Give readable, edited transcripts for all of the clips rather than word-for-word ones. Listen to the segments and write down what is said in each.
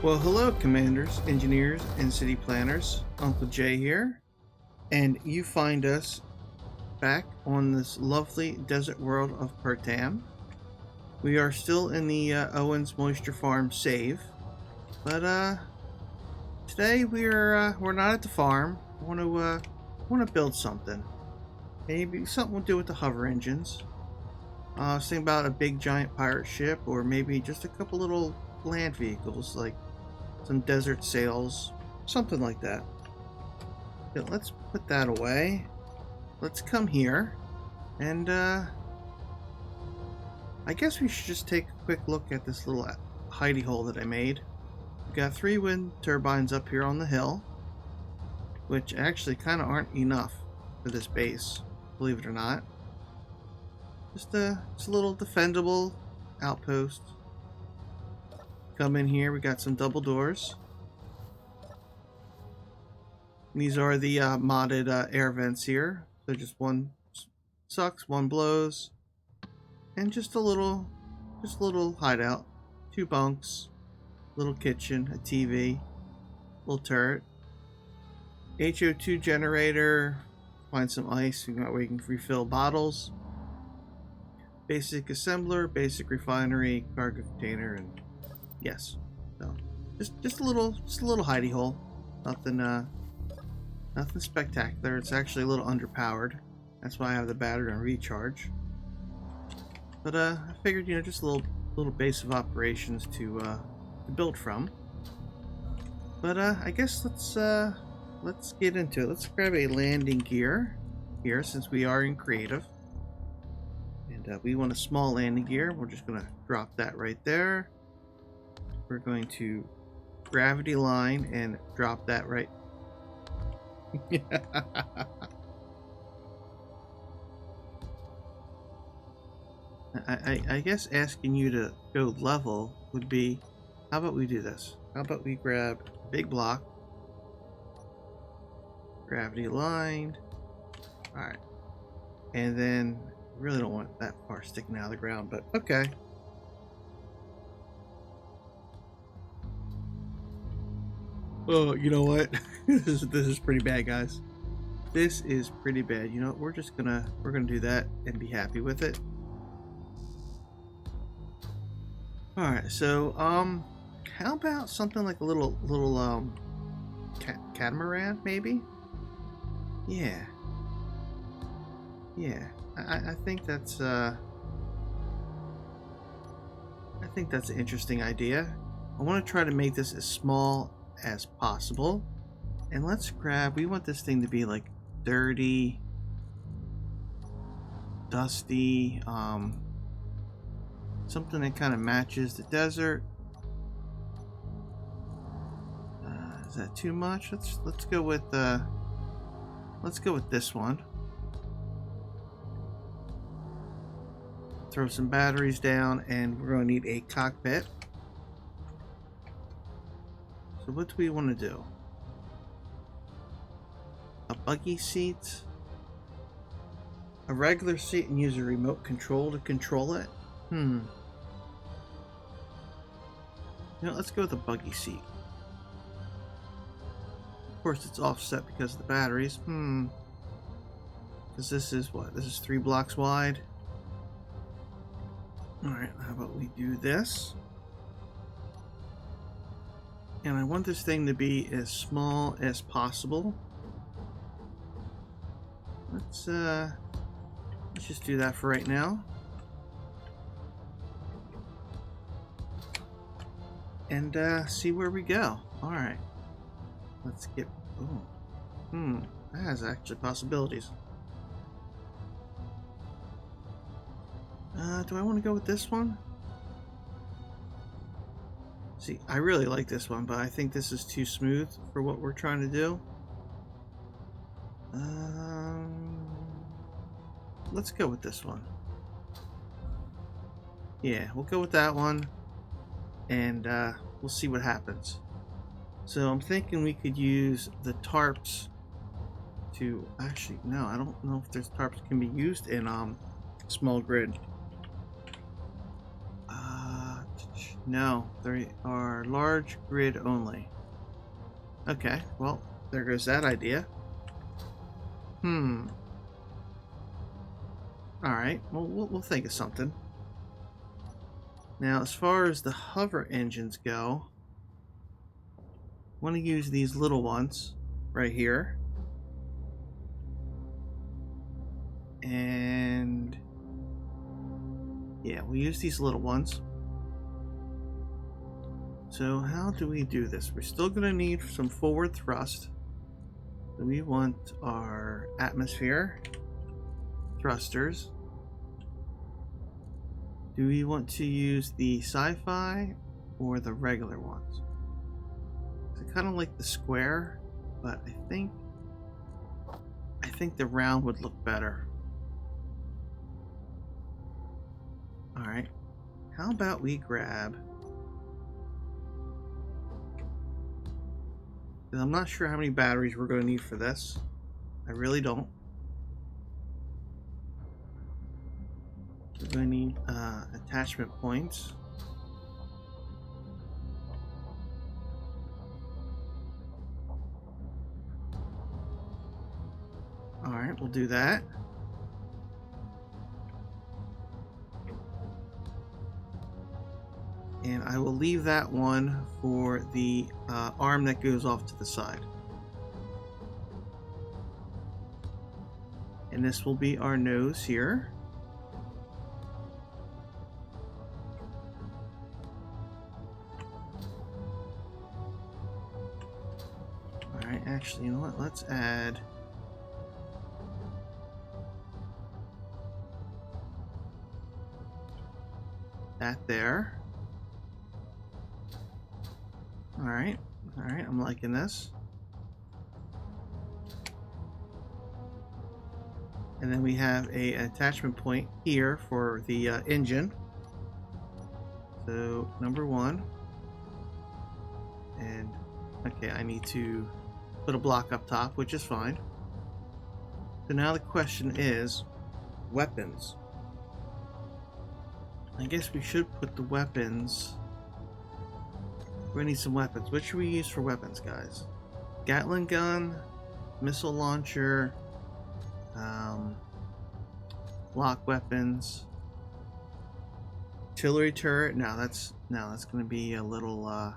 Well, hello, commanders, engineers, and city planners. Uncle J here, and you find us back on this lovely desert world of Pertam. We are still in the Owens Moisture Farm save, but today we're not at the farm. I want to build something. Maybe something we'll do with the hover engines. I was thinking about a big giant pirate ship, or maybe just a couple little land vehicles like some desert sails, something like that. Okay, let's put that away. Let's come here, and I guess we should just take a quick look at this little hidey hole that I made. We've got 3 wind turbines up here on the hill, which actually kind of aren't enough for this base, believe it or not. Just a little defendable outpost. Come in here, we got some double doors. These are the modded air vents here. So just one sucks, one blows, and just a little hideout. 2 bunks, little kitchen, a TV, little turret, HO2 generator. Find some ice where you can refill bottles. Basic assembler, basic refinery, cargo container, and yes. So just a little hidey hole. Nothing spectacular. It's actually a little underpowered. That's why I have the battery on recharge. But I figured, just a little base of operations to build from. But I guess let's get into it. Let's grab a landing gear here since we are in creative. And we want a small landing gear. We're just gonna drop that right there. We're going to gravity line and drop that right. I guess asking you to go level would be, how about we do this? How about we grab a big block, gravity lined, alright, and then really don't want that far sticking out of the ground, but okay. Oh, you know what? this is pretty bad, guys. This is pretty bad. You know, we're gonna do that and be happy with it. All right. So, how about something like a little catamaran, maybe? Yeah. Yeah. I think that's an interesting idea. I want to try to make this as small as possible, and we want this thing to be like dirty, dusty, something that kind of matches the desert. Is that too much? Let's go with this one. Throw some batteries down, and we're going to need a cockpit. So what do we want to do? A buggy seat, a regular seat, and use a remote control to control it? Let's go with a buggy seat. Of course, it's offset because of the batteries. Because this is what? This is 3 blocks wide. Alright, how about we do this? And I want this thing to be as small as possible. Let's just do that for right now. And see where we go. Alright. Let's get... Oh. That has actually possibilities. Do I want to go with this one? See, I really like this one, but I think this is too smooth for what we're trying to do. Let's go with this one. Yeah, we'll go with that one, and we'll see what happens. So I'm thinking we could use the tarps to... Actually, no, I don't know if there's tarps can be used in small grid. No, they are large grid only. Okay, well, there goes that idea. Alright, well, we'll think of something. Now, as far as the hover engines go, I want to use these little ones right here. And yeah, we'll use these little ones. So how do we do this? We're still going to need some forward thrust. So we want our atmosphere thrusters. Do we want to use the sci-fi or the regular ones? I kind of like the square, but I think the round would look better. All right, how about we grab? I'm not sure how many batteries we're going to need for this. I really don't. We're going to need attachment points. Alright, we'll do that. And I will leave that one for the arm that goes off to the side. And this will be our nose here. Alright, actually, you know what? Let's add that there. Alright, I'm liking this. And then we have an attachment point here for the engine. So, number one. And, okay, I need to put a block up top, which is fine. So now the question is, weapons. I guess we should put the weapons... We're gonna need some weapons. What should we use for weapons, guys? Gatling gun, missile launcher, block weapons, artillery turret. Now that's gonna be a little.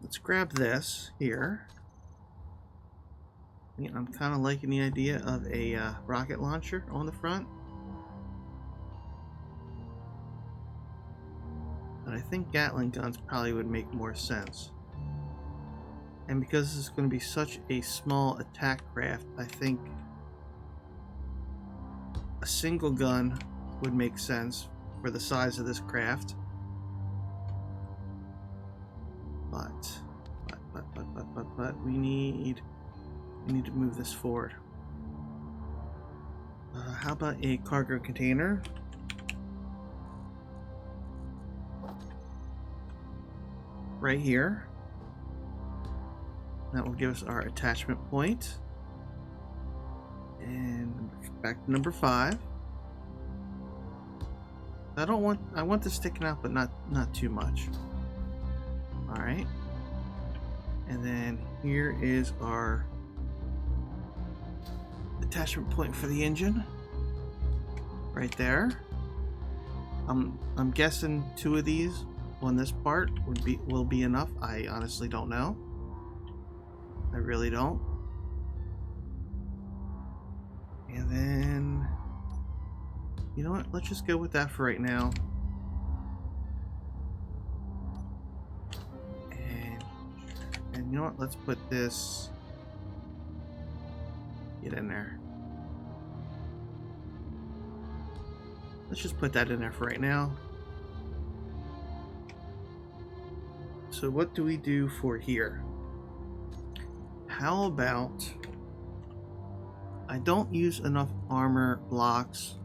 Let's grab this here. Yeah, I'm kind of liking the idea of a rocket launcher on the front. But I think Gatling guns probably would make more sense. And because this is going to be such a small attack craft, I think a single gun would make sense for the size of this craft. But we need to move this forward. How about a cargo container? Right here. That will give us our attachment point. And back to number 5. I want this sticking out, but not too much. Alright. And then here is our attachment point for the engine. Right there. I'm guessing 2 of these on this part will be enough. I honestly don't know. I really don't. And then, you know what? Let's just go with that for right now. And you know what? Let's put this. Get in there. Let's just put that in there for right now. So what do we do for here? How about I don't use enough armor blocks.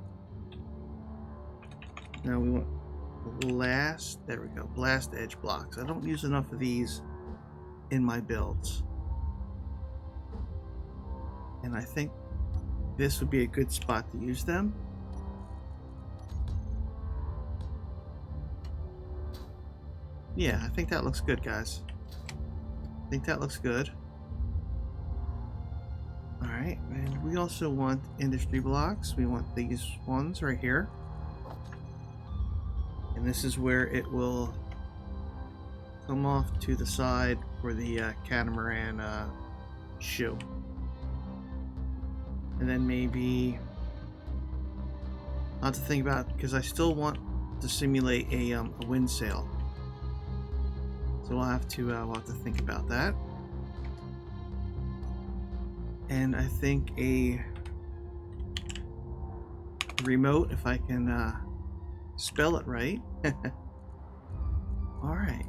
Now we want blast. There we go. Blast edge blocks. I don't use enough of these in my builds. And I think this would be a good spot to use them. Yeah, I think that looks good, guys. I think that looks good. Alright, and we also want industry blocks. We want these ones right here. And this is where it will come off to the side for the Catamaran shoe. And then maybe I'll have to think about, because I still want to simulate a wind sail. So we'll have to think about that. And I think a remote, if I can spell it right. Alright.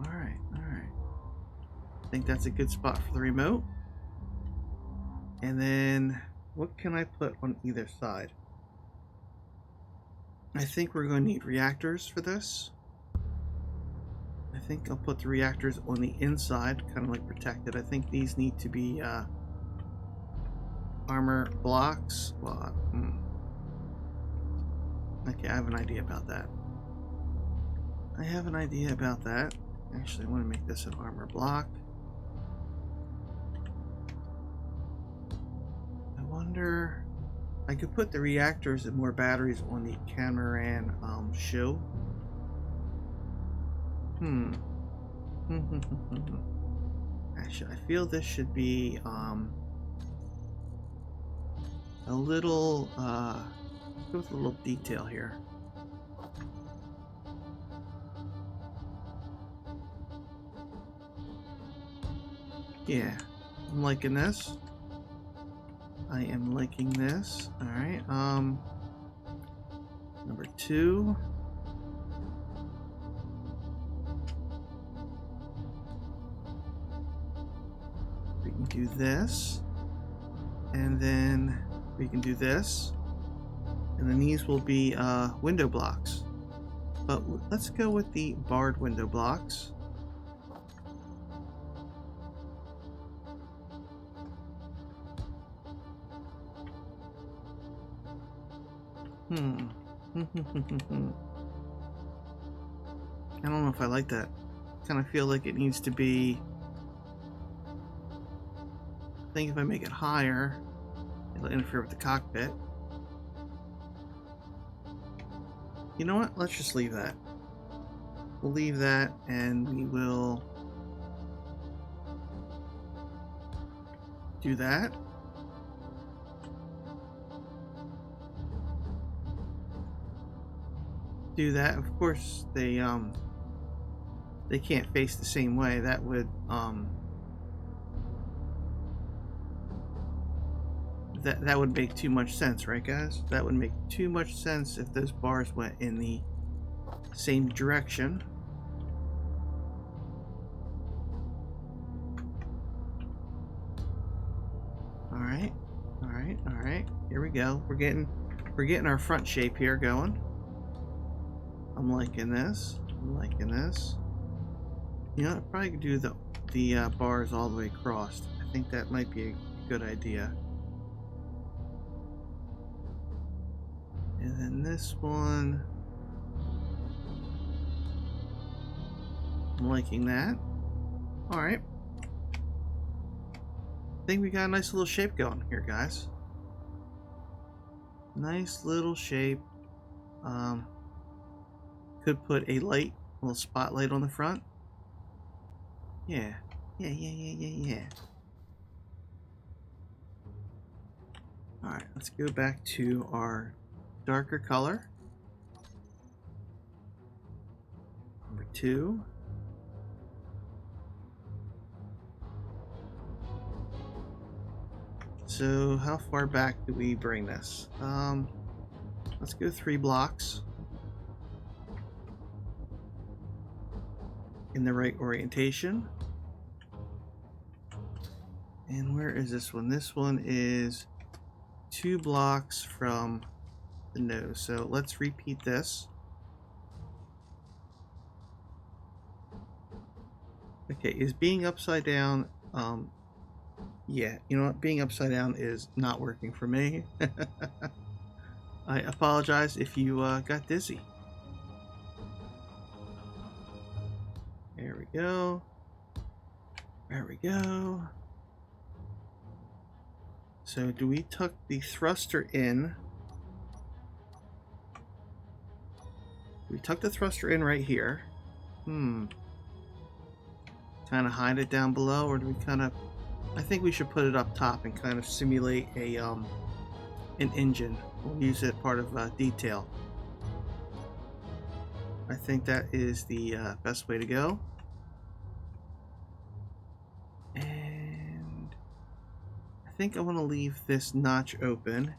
Alright. I think that's a good spot for the remote. And then what can I put on either side? I think we're going to need reactors for this. I think I'll put the reactors on the inside, kind of like protected. I think these need to be armor blocks. Well, okay, I have an idea about that. Actually, I want to make this an armor block. I wonder, I could put the reactors and more batteries on the Catamaran shoe. Actually, I feel this should be a little go with a little detail here. Yeah, I'm liking this. I am liking this. All right. Number 2. We can do this, and then we can do this, and then these will be window blocks. But let's go with the barred window blocks. I don't know if I like that. I kind of feel like it needs to be, I think if I make it higher, it'll interfere with the cockpit. You know what? Let's just leave that. We'll leave that, and we will do that. Do that. Of course, they can't face the same way. That would that would make too much sense, right, guys? That would make too much sense if those bars went in the same direction. All right. Here we go. We're getting our front shape here going. I'm liking this. You know, I probably could do the bars all the way across. I think that might be a good idea. And then this one, I'm liking that. All right. I think we got a nice little shape going here, guys. Nice little shape. Could put a light, a little spotlight on the front. Yeah. Alright, let's go back to our darker color. Number 2. So how far back do we bring this? Let's go 3 blocks. In the right orientation. And where is this one? This one is 2 blocks from the nose. So let's repeat this. Okay, is being upside down, yeah, you know what? Being upside down is not working for me. I apologize if you got dizzy. go. There we go. So do we tuck the thruster in? We tuck the thruster in right here. Kind of hide it down below, or do we kind of... I think we should put it up top and kind of simulate a an engine. We'll use it part of detail. I think that is the best way to go. And I think I want to leave this notch open,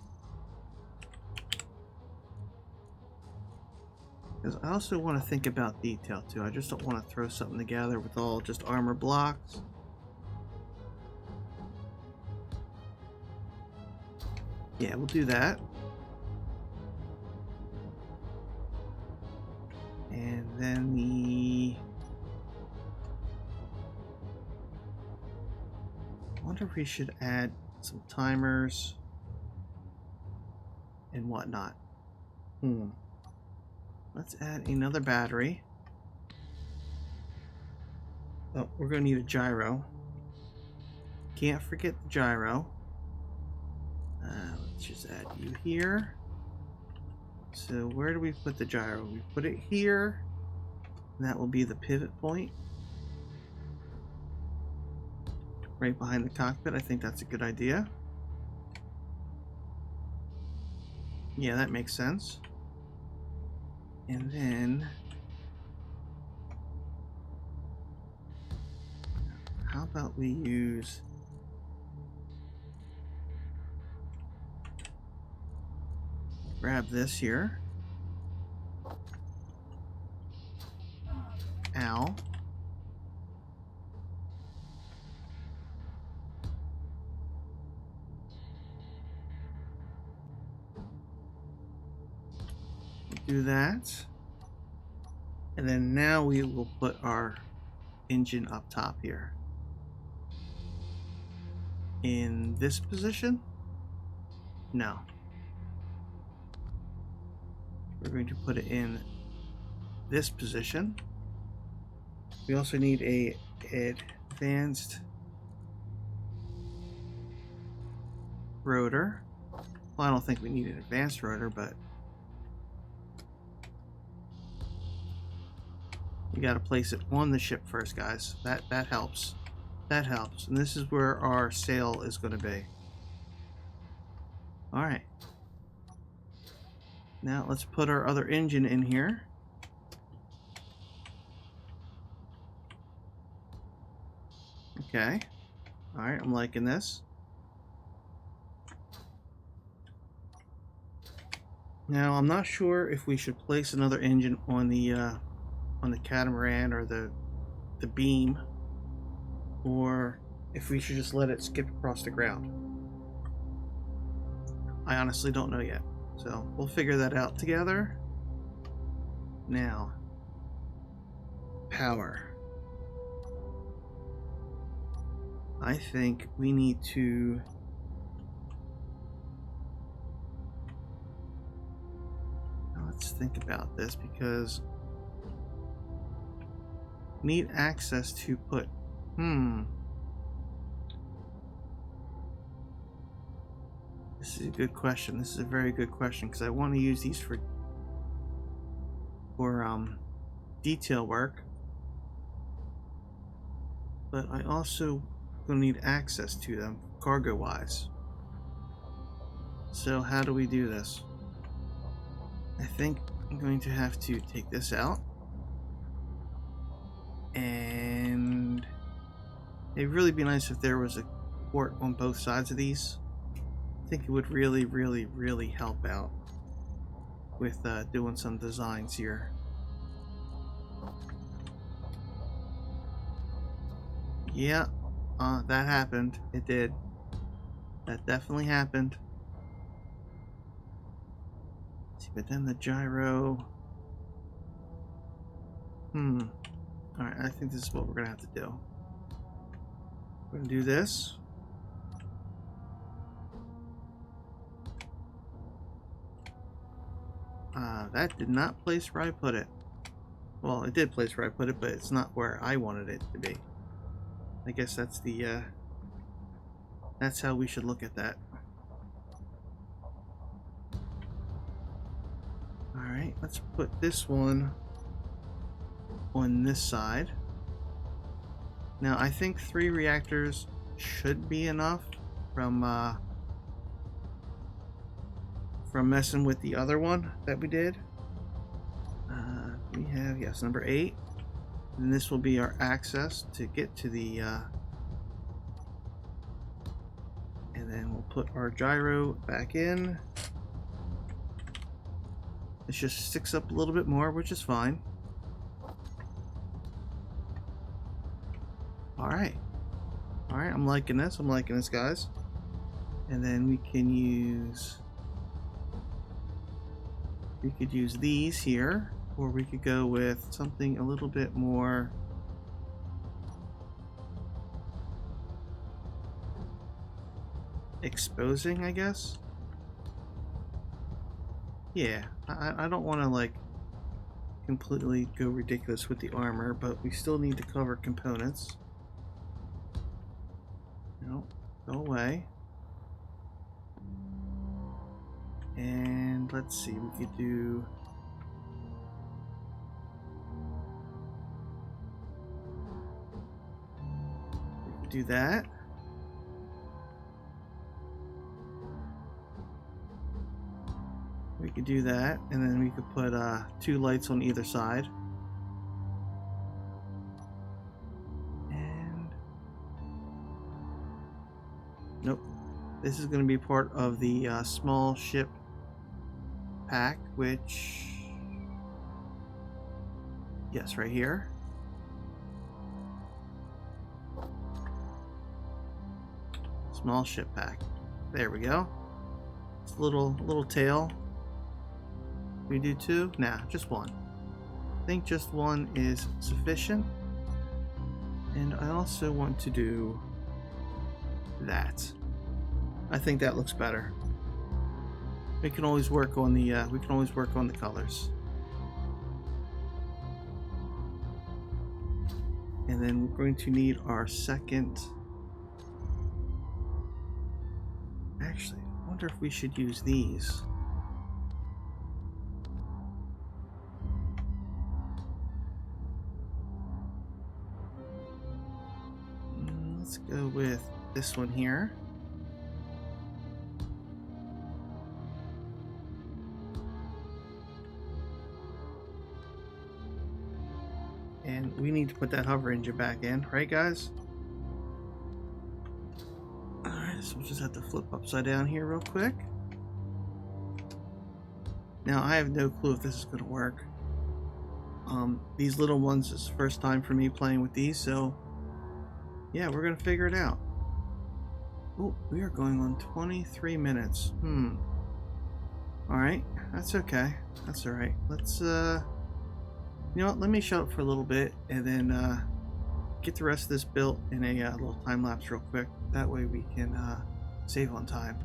because I also want to think about detail too. I just don't want to throw something together with all just armor blocks. Yeah, we'll do that. And then I wonder if we should add some timers and whatnot. Let's add another battery. Oh, we're going to need a gyro. Can't forget the gyro. Let's just add you here. So where do we put the gyro? We put it here. And that will be the pivot point. Right behind the cockpit. I think that's a good idea. Yeah, that makes sense. And then... how about we use... grab this here. Ow. Do that. And then now we will put our engine up top here. In this position? No. We're going to put it in this position. We also need a advanced rotor. Well, I don't think we need an advanced rotor, but you got to place it on the ship first, guys. That helps. That helps. And this is where our sail is going to be. All right. Now let's put our other engine in here. Okay. All right, I'm liking this. Now I'm not sure if we should place another engine on the catamaran or the beam, or if we should just let it skip across the ground. I honestly don't know yet. So we'll figure that out together. Now, power. I think we need to let's think about this, because we need access to put This is a good question. This is a very good question, because I want to use these for detail work, but I also going to need access to them cargo wise. So how do we do this? I think I'm going to have to take this out, and it'd really be nice if there was a port on both sides of these. I think it would really, really, really help out with doing some designs here. Yeah, that happened. It did. That definitely happened. Let's see, but then the gyro. Alright, I think this is what we're gonna have to do. We're gonna do this. That did not place where I put it. Well, it did place where I put it, but it's not where I wanted it to be. I guess that's the, that's how we should look at that. Alright, let's put this one on this side. Now, I think 3 reactors should be enough from messing with the other one that we did. We have, yes, number 8. And this will be our access to get to the, and then we'll put our gyro back in. It just sticks up a little bit more, which is fine. Alright. Alright, I'm liking this. I'm liking this, guys. And then we can use... we could use these here, or we could go with something a little bit more exposing, I guess. Yeah, I don't want to like completely go ridiculous with the armor, but we still need to cover components. No, go away. And let's see, we could do... we could do that. We could do that, and then we could put 2 lights on either side. And... nope. This is going to be part of the small ship pack, which... yes, right here. Small ship pack. There we go. It's a little tail. We do 2? Nah, just 1. I think just 1 is sufficient. And I also want to do that. I think that looks better. We can always work on the colors. And then we're going to need our second. Actually, I wonder if we should use these. Let's go with this one here. And we need to put that hover engine back in, right guys? Alright, so we'll just have to flip upside down here real quick. Now, I have no clue if this is going to work. These little ones is the first time for me playing with these, so yeah, we're going to figure it out. Oh, we are going on 23 minutes. Alright, that's okay. That's alright. Let's, you know what, let me shut up for a little bit and then get the rest of this built in a little time lapse real quick. That way we can save on time.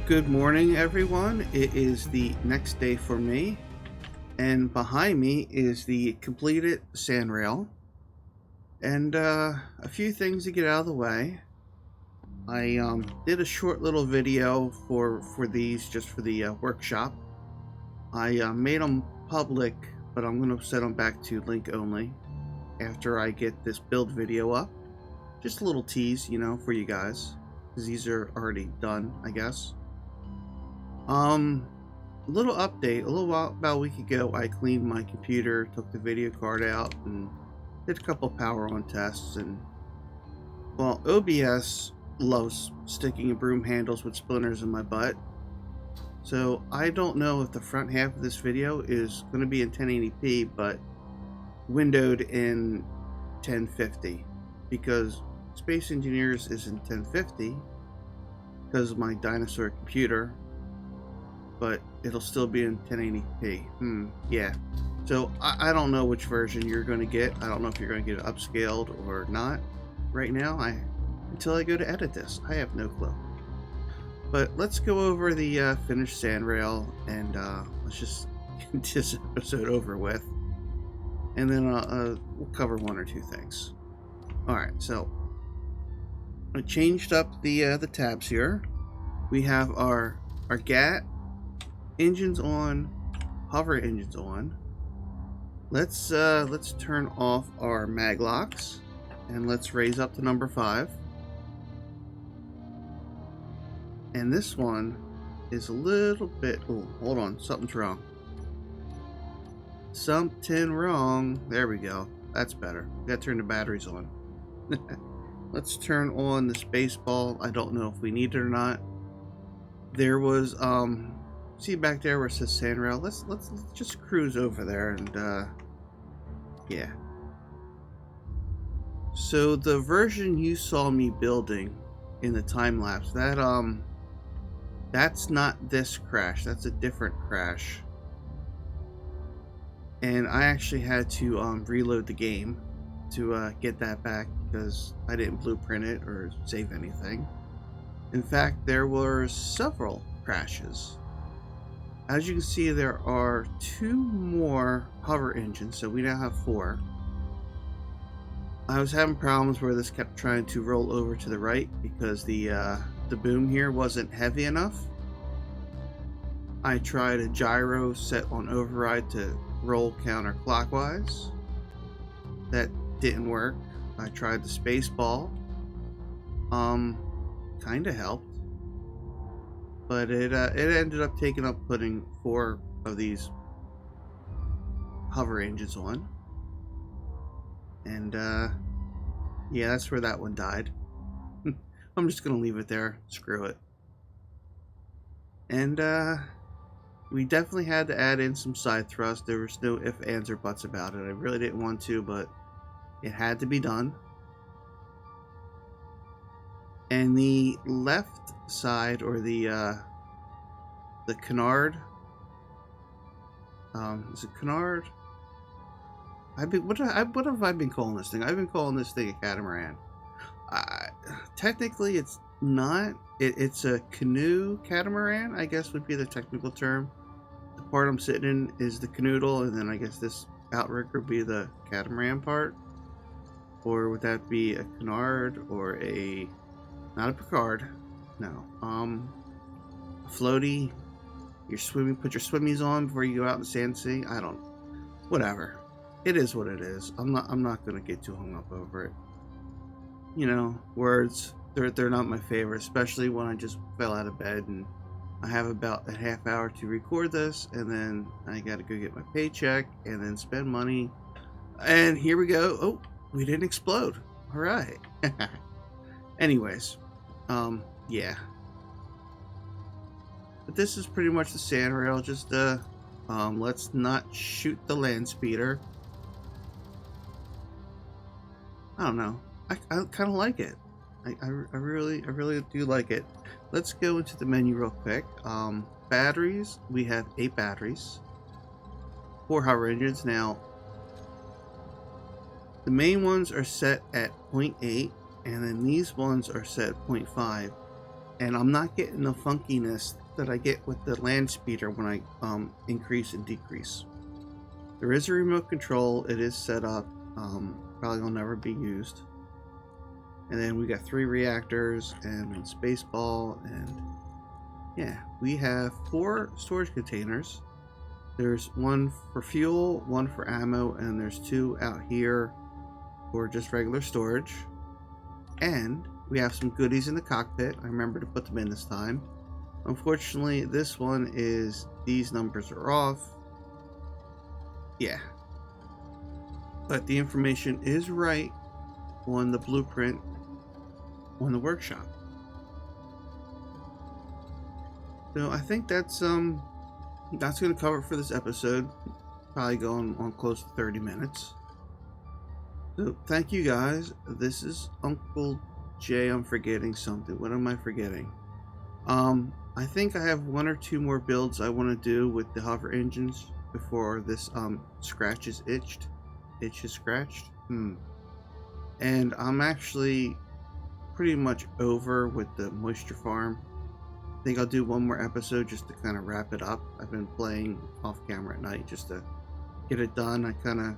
Good morning, everyone. It is the next day for me, and behind me is the completed SandRail, and a few things to get out of the way. I did a short little video for these, just for the workshop. I made them public, but I'm going to set them back to link only after I get this build video up. Just a little tease, you know, for you guys, because these are already done, I guess. A little update. About a week ago, I cleaned my computer, took the video card out, and did a couple power on tests. And well, OBS loves sticking broom handles with splinters in my butt. So I don't know if the front half of this video is going to be in 1080p, but windowed in 1050, because Space Engineers is in 1050 because of my dinosaur computer, but it'll still be in 1080p. Yeah. So I don't know which version you're going to get. I don't know if you're going to get it upscaled or not. Right now, until I go to edit this, I have no clue. But let's go over the finished SandRail, and let's just get this episode over with, and then we'll cover one or two things. All right. So I changed up the tabs here. We have our GAT engines on, hover engines on. Let's turn off our mag locks, and let's raise up to number 5. And this one is a little bit, oh, hold on, something's wrong. Something wrong. There we go. That's better. Gotta turn the batteries on. Let's turn on the space ball. I don't know if we need it or not. There was see back there where it says SandRail. Let's just cruise over there, and yeah. So the version you saw me building in the time lapse, that's not this crash. That's a different crash. And I actually had to reload the game to get that back, because I didn't blueprint it or save anything. In fact, there were several crashes. As you can see, there are 2 more hover engines, so we now have 4. I was having problems where this kept trying to roll over to the right because the boom here wasn't heavy enough. I tried a gyro set on override to roll counterclockwise. That didn't work. I tried the space ball. Kinda helped. But it ended up putting 4 of these hover engines on. And yeah, that's where that one died. I'm just gonna leave it there. Screw it. And we definitely had to add in some side thrust. There was no ifs, ands, or buts about it. I really didn't want to, but it had to be done. And the left side, or the canard, is it canard? What have I been calling this thing? I've been calling this thing a catamaran. Technically, it's not. It's a canoe catamaran, I guess would be the technical term. The part I'm sitting in is the canoodle, and then I guess this outrigger would be the catamaran part. Or would that be a canard, or a... not a Picard, no. A floaty. Put your swimmies on before you go out in the sand sea. I don't... whatever. It is what it is. I'm not gonna get too hung up over it. You know, words, they're not my favorite, especially when I just fell out of bed and I have about a half hour to record this, and then I gotta go get my paycheck and then spend money. And here we go. Oh, we didn't explode. All right. Anyways, yeah. But this is pretty much the SandRail. Just let's not shoot the land speeder. I don't know. I kind of like it. I really do like it. Let's go into the menu real quick. Batteries. We have 8 batteries. 4 hover engines. Now, the main ones are set at 0.8, and then these ones are set at 0.5. and I'm not getting the funkiness that I get with the land speeder when I increase and decrease. There is a remote control. It is set up. Probably will never be used. And then we got 3 reactors and 1 space ball, and yeah, we have 4 storage containers. There's 1 for fuel, 1 for ammo, and there's 2 out here for just regular storage. And we have some goodies in the cockpit. I remember to put them in this time. Unfortunately, this one is, these numbers are off. Yeah. But the information is right on the blueprint on the workshop. So I think that's going to cover it for this episode. Probably going on close to 30 minutes. So thank you guys. This is Uncle J. I'm forgetting something. What am I forgetting? I think I have 1 or 2 more builds I want to do with the hover engines before this scratch is itched. Itch is scratched. And I'm actually pretty much over with the moisture farm. I think I'll do 1 more episode just to kind of wrap it up. I've been playing off camera at night just to get it done. I kind of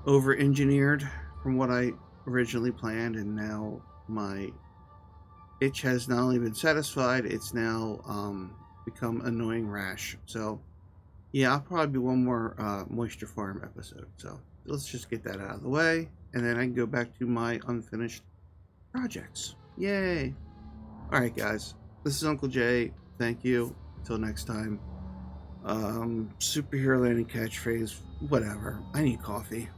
over engineered from what I originally planned, and now my itch has not only been satisfied, it's now become annoying rash. So yeah, I'll probably be 1 more moisture farm episode. So let's just get that out of the way, and then I can go back to my unfinished projects. Yay! Alright guys, this is Uncle J. Thank you. Until next time. Superhero landing catchphrase, whatever. I need coffee.